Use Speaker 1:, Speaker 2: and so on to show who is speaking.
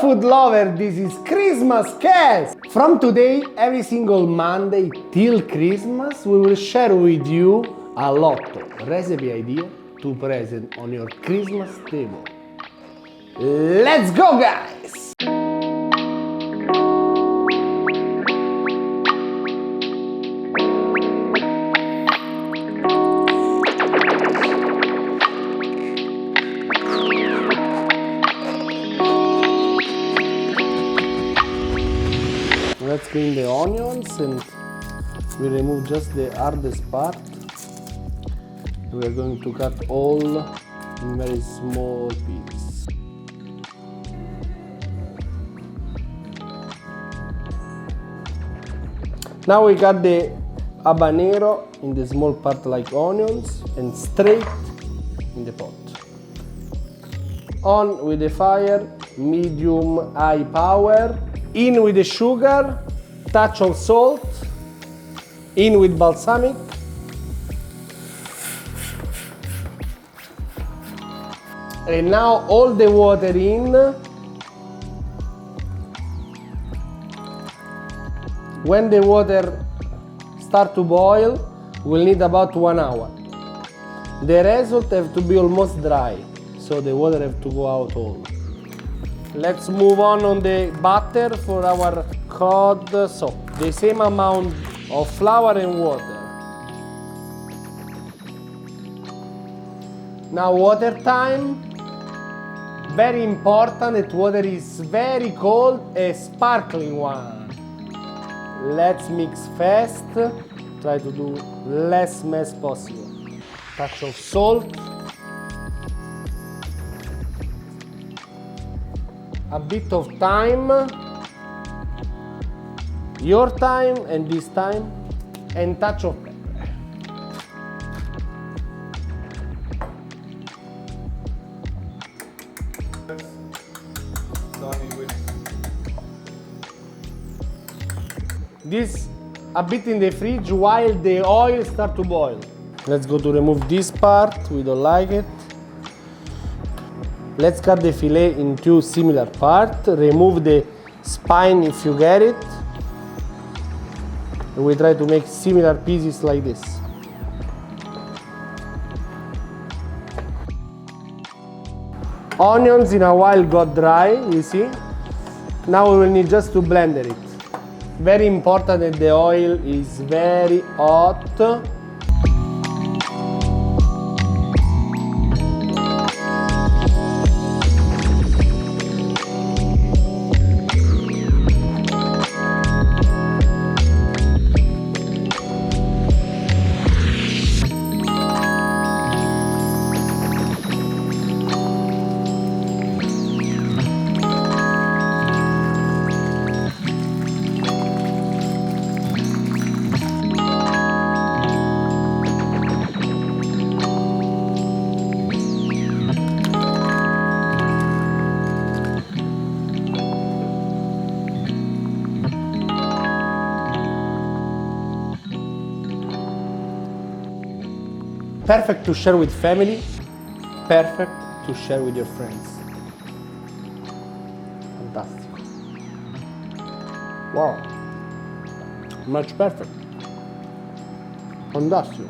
Speaker 1: food lover, this is Christmas Cast! From today, every single Monday till Christmas, we will share with you a lot of recipe idea to present on your Christmas table. Let's go, guys! Let's clean the onions and we remove just the hardest part. We are going to cut all in very small pieces. Now we cut the habanero in the small part like onions and straight in the pot. On with the fire, medium high power. In with the sugar, touch of salt, in with balsamic, and now all the water in. When the water start to boil, we'll need about 1 hour. The result have to be almost dry, so the water have to go out all. Let's move on the batter for our COD soup. The same amount of flour and water. Now water time. Very important that water is very cold, a sparkling one. Let's mix fast. Try to do less mess possible. Touch of salt. A bit of thyme, your thyme and this thyme, and touch of pepper. This a bit in the fridge while the oil start to boil. Let's go to remove this part, we don't like it. Let's cut the fillet in two similar parts. Remove the spine if you get it. And we try to make similar pieces like this. Onions in a while got dry, you see. Now we will need just to blend it. Very important that the oil is very hot. Perfect to share with family, perfect to share with your friends. Fantastic. Wow, much perfect. Fantastic.